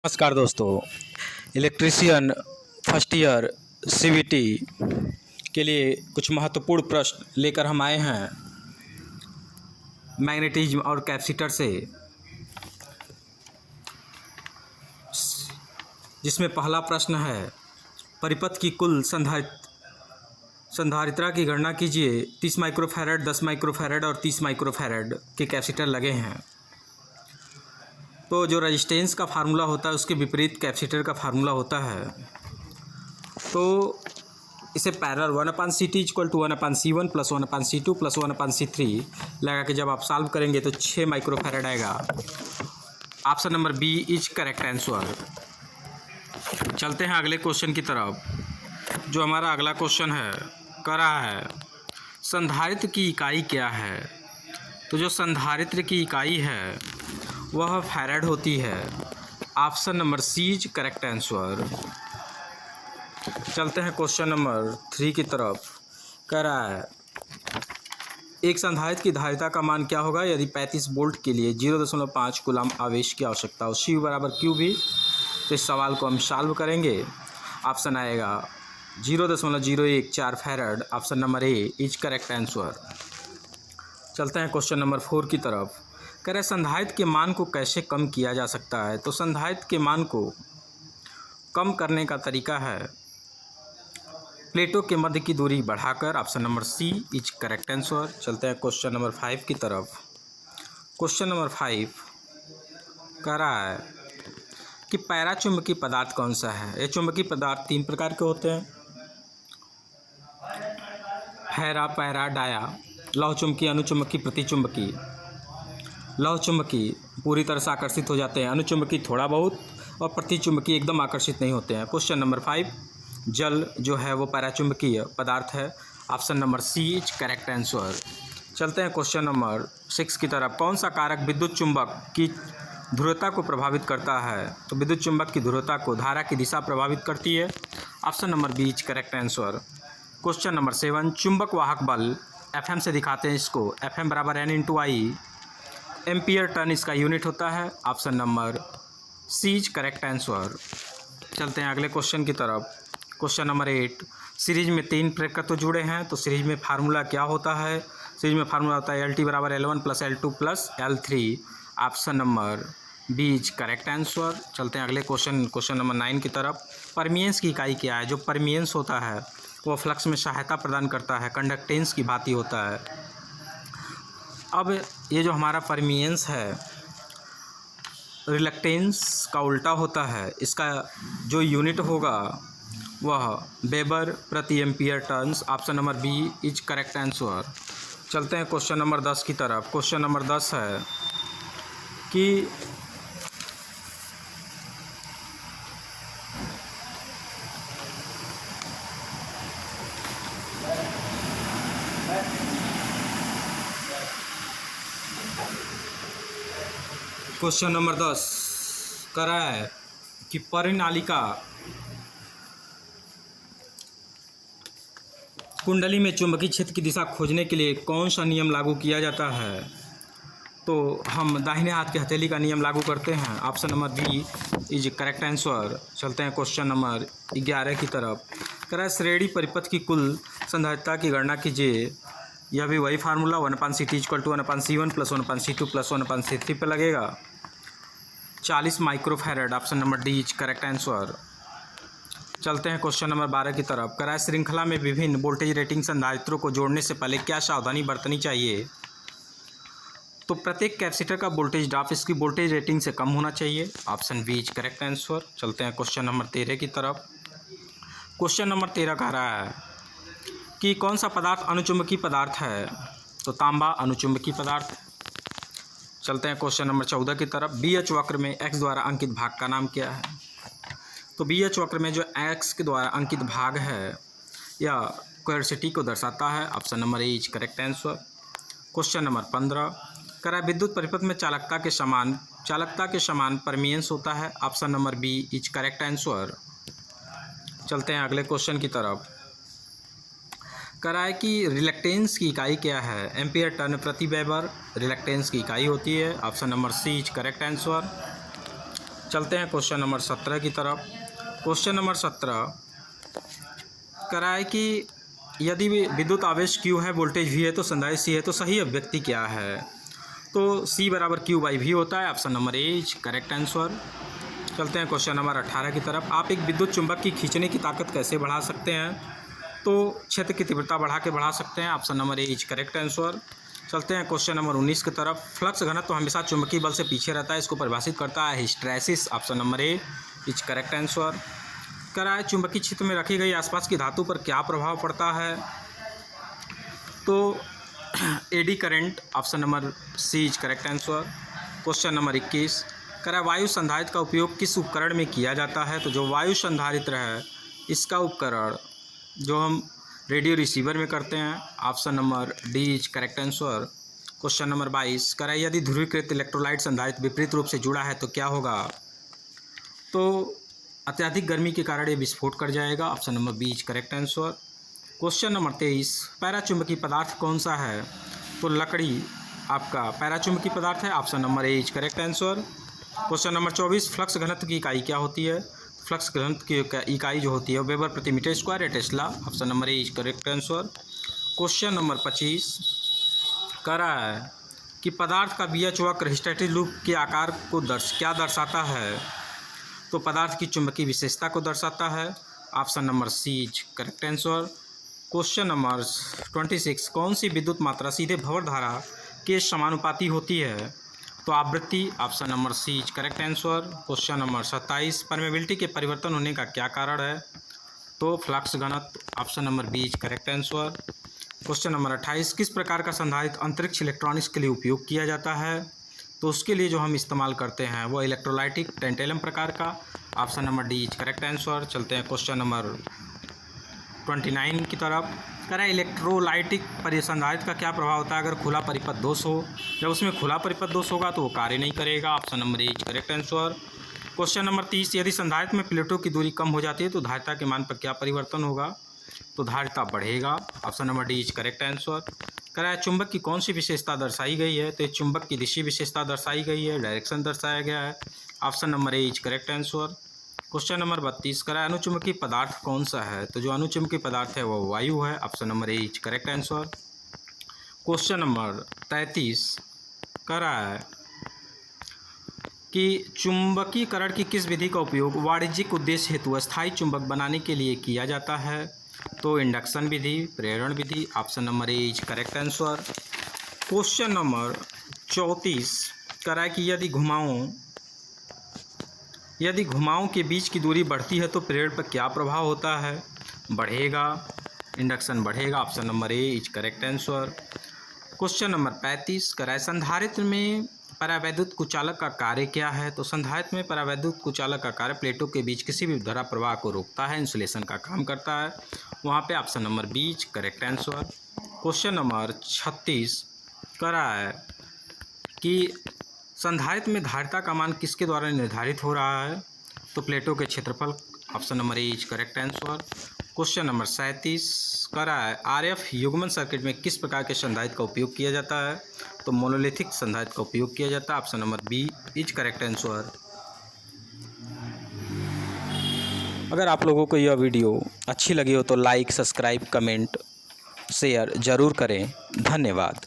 नमस्कार दोस्तों। Electrician first year CVT के लिए कुछ महत्वपूर्ण प्रश्न लेकर हम आए हैं मैग्नेटिज्म और कैपेसिटर से, जिसमें पहला प्रश्न है परिपथ की कुल संधारित्रता की गणना कीजिए। 30 माइक्रोफैरड, 10 माइक्रोफैरड और 30 माइक्रोफैरड के कैपेसिटर लगे हैं। तो जो रेजिस्टेंस का फार्मूला होता है उसके विपरीत कैपेसिटर का फार्मूला होता है। तो इसे parallel 1/CT = 1/C1 + 1/C2 + 1/C3 लगा के जब आप सॉल्व करेंगे तो 6 माइक्रोफैरड आएगा। Option number B is correct answer. चलते हैं अगले क्वेश्चन की तरफ। जो हमारा अगला क्वेश्चन है कह रहा है संधारित्र की इकाई क्या है। तो जो संधारित्र की इकाई है वह फैराड होती है। Option number C is correct answer. चलते हैं क्वेश्चन नंबर 3 की तरफ। कह रहा है एक संधारित्र की धारिता का मान क्या होगा यदि 35 वोल्ट के लिए 0.5 कूलम आवेश की आवश्यकता हो। C = Q भी। तो इस सवाल को हम सॉल्व करेंगे। ऑप्शन आएगा 0.014 farad. Option number A is correct answer. चलते हैं क्वेश्चन नंबर 4 की तरफ। कह रहे संधारित्र के मान को कैसे कम किया जा सकता है। तो संधारित्र के मान को कम करने का तरीका है प्लेटों के मध्य की दूरी बढ़ाकर। Option number C is correct answer. चलते हैं क्वेश्चन नंबर 5 की तरफ। क्वेश्चन नंबर 5 कह रहा है कि पैराचुंबकीय पदार्थ कौन सा है। ये चुंबकीय पदार्थ 3 प्रकार के होते हैं, फेरा, पैरा, डाया। लौह चुंबकीय, अनुचुंबकीय, प्रतिचुंबकीय। लौह चुंबकीय पूरी तरह से आकर्षित हो जाते हैं, अनुचुंबकीय थोड़ा बहुत, और प्रतिचुंबकीय एकदम आकर्षित नहीं होते हैं। क्वेश्चन नंबर 5 जल जो है वो पैराचुंबकीय पदार्थ है। Option number C is correct answer. चलते हैं क्वेश्चन नंबर 6 की तरफ। कौन सा कारक विद्युत चुंबक की ध्रुवता को प्रभावित करता है। तो विद्युत चुंबक की ध्रुवता को धारा की दिशा प्रभावित करती है। Option number B is correct answer. Question number 7 चुंबक वाहक बल FM से दिखाते हैं इसको। FM = N × I। Ampere turn इसका यूनिट होता है। Option number C is correct answer. चलते हैं अगले क्वेश्चन की तरफ। क्वेश्चन नंबर 8 सीरीज में 3 प्रेरकत्व जुड़े हैं तो सीरीज में फार्मूला क्या होता है। सीरीज में फार्मूला होता है LT = L1 + L2 + L3। Option number B is correct answer. चलते हैं अगले क्वेश्चन नंबर 9 की तरफ। परमियंस की इकाई क्या है। जो परमियंस होता है वो फ्लक्स में सहायता प्रदान करता है, कंडक्टेंस की भांति होता है। अब ये जो हमारा परमियंस है रिलक्टेंस का उल्टा होता है। इसका जो यूनिट होगा वह वेबर प्रति ampere turns. Option number B is correct answer. चलते हैं क्वेश्चन नंबर 10 की तरफ। क्वेश्चन नंबर 10 है कि क्वेश्चन नंबर 10 कह रहा है कि परिनालिका कुंडली में चुंबकीय क्षेत्र की दिशा खोजने के लिए कौन सा नियम लागू किया जाता है। तो हम दाहिने हाथ की हथेली का नियम लागू करते हैं। Option number B is correct answer. चलते हैं क्वेश्चन नंबर 11 की तरफ। कह रहा है श्रेणी परिपथ की कुल संधारित्रता की गणना कीजिए। यह भी वही formula 1/CT = 1/C1 + 1/C2 + 1/C3 पे लगेगा। 40 microfarad. Option number D is correct answer. चलते हैं क्वेश्चन नंबर 12 की तरफ। कह रहा है श्रृंखला में विभिन्न वोल्टेज रेटिंग संधारित्रों को जोड़ने से पहले क्या सावधानी बरतनी चाहिए। तो प्रत्येक कैपेसिटर का वोल्टेज ड्रॉप इसकी वोल्टेज रेटिंग से कम होना चाहिए। Option B is correct answer. चलते हैं क्वेश्चन नंबर 13 की तरफ। क्वेश्चन नंबर 13 कह रहा है कि कौन सा पदार्थ अनुचुंबकीय पदार्थ है। तो तांबा अनुचुंबकीय पदार्थ। चलते हैं क्वेश्चन नंबर 14 की तरफ। BH वक्र में x द्वारा अंकित भाग का नाम क्या है। तो BH वक्र में जो x के द्वारा अंकित भाग है यह कोएर्सिटी को दर्शाता है। Option number A is correct answer. Question number 15 कह रहा है विद्युत परिपथ में चालकता के समान परमियंस होता है। Option number B is correct answer. चलते हैं अगले क्वेश्चन की तरफ। कह रहा है कि रिलक्टेंस की इकाई क्या है। एम्पियर टर्न प्रति वेबर रिलक्टेंस की इकाई होती है। Option number C is correct answer. चलते हैं क्वेश्चन नंबर 17 की तरफ। क्वेश्चन नंबर 17 करा है कि यदि विद्युत आवेश Q है, वोल्टेज V है, तो संधारित्र C है, तो सही अभिव्यक्ति क्या है? तो C बराबर Q/V होता है। Option number A is correct answer. चलते हैं क्वेश्चन नंबर 18 की तरफ। आप एक विद्युत चुंबक की खींचने की ताकत कैसे बढ़ा सकते हैं? तो क्षेत्र की तीव्रता बढ़ा सकते हैं। Option number A is correct answer. चलते हैं क्वेश्चन नंबर 19 की तरफ। फ्लक्स घनत्व तो हमेशा चुंबकीय बल से पीछे रहता है, इसको परिभाषित करता है hysteresis. Option number A is correct answer. करा है चुंबकीय क्षेत्र में रखी गई आसपास की धातु पर क्या प्रभाव पड़ता है? तो eddy current. Option number C is correct answer. Question number 21 करा वायु संधारित्र का उपयोग किस उपकरण में किया जाता है? तो जो वायु संधारित्र है इसका उपकरण जो हम रेडियो रिसीवर में करते हैं। Option number D is correct answer. Question number 22 करा यदि ध्रुवीकृत इलेक्ट्रोलाइट संधारित्र विपरीत रूप से जुड़ा है तो क्या होगा? तो अत्यधिक गर्मी के कारण ये विस्फोट कर जाएगा। Option number B is correct answer. Question number 23 पैराचुंबकीय पदार्थ कौन सा है? तो लकड़ी आपका पैराचुंबकीय पदार्थ है। Option number A is correct answer. Question number 24 flux घनत्व की इकाई क्या होती है? फ्लक्स घनत्व की इकाई जो होती है वेबर प्रति मीटर स्क्वायर या Tesla. Option number A is correct answer. Question number 25 करा है कि पदार्थ का बीएच वक्र हिस्टैरिसीस लूप के आकार को क्या दर्शाता है? तो पदार्थ की चुंबकीय विशेषता को दर्शाता है। Option number C is correct answer. Question number 26 कौन सी विद्युत मात्रा सीधे भंवर धारा के समानुपाती होती है? तो आवृत्ति। Option number C is correct answer. Question number 27 permeability के परिवर्तन होने का क्या कारण है? तो फ्लक्स घनत्व। Option number B is correct answer. Question number 28 किस प्रकार का संधारित्र अंतरिक्ष इलेक्ट्रॉनिक्स के लिए उपयोग किया जाता है? तो उसके लिए जो हम इस्तेमाल करते हैं वो इलेक्ट्रोलाइटिक टेंटेलम प्रकार का। Option number D is correct answer. चलते हैं क्वेश्चन नंबर 29 की तरफ। करा इलेक्ट्रोलाइटिक संधारित्र का क्या प्रभाव होता है अगर खुला परिपथ दोष हो? जब उसमें खुला परिपथ दोष होगा तो वो कार्य नहीं करेगा। Option number A is correct answer. Question number 30 यदि संधारित्र में प्लेटों की दूरी कम हो जाती है तो धारिता के मान पर क्या परिवर्तन होगा? तो धारिता बढ़ेगा। Option number D is correct answer. करा चुंबक की कौन सी विशेषता दर्शाई गई है? तो चुंबक की दिशा विशेषता दर्शाई गई है, डायरेक्शन दर्शाया गया है। Option number A is correct answer. Question number 32 करा अनुचुंबकीय पदार्थ कौन सा है? तो जो अनुचुंबकीय पदार्थ है वो वायु है। Option number A is correct answer. Question number 33 करा है कि चुंबकीकरण की किस विधि का उपयोग वाणिज्यिक उद्देश्य हेतु अस्थायी चुंबक बनाने के लिए किया जाता है? तो इंडक्शन विधि, प्रेरण विधि। Option number A is correct answer. Question number 34 करा है कि यदि घुमावों के बीच की दूरी बढ़ती है तो प्रेरण पर क्या प्रभाव होता है? बढ़ेगा, इंडक्शन बढ़ेगा। Option number A is correct answer. Question number 35 कराए संधारित्र में परावैद्युत कुचालक का कार्य क्या है? तो संधारित्र में परावैद्युत कुचालक का कार्य प्लेटों के बीच किसी भी धारा प्रवाह को रोकता है, इंसुलेशन का काम करता है। वहाँ पे option number B is correct answer. Question number 36 करा है कि संधारित्र में धारिता का मान किसके द्वारा निर्धारित हो रहा है? तो प्लेटों के क्षेत्रफल। Option number A is correct answer. Question number 37 करा है आरएफ युग्मन सर्किट में किस प्रकार के संधारित्र का उपयोग किया जाता है? तो मोनोलिथिक संधारित्र का उपयोग किया जाता है। Option number B is correct answer. अगर आप लोगों को यह वीडियो अच्छी लगी हो तो लाइक, सब्सक्राइब, कमेंट, शेयर ज़रूर करें। धन्यवाद।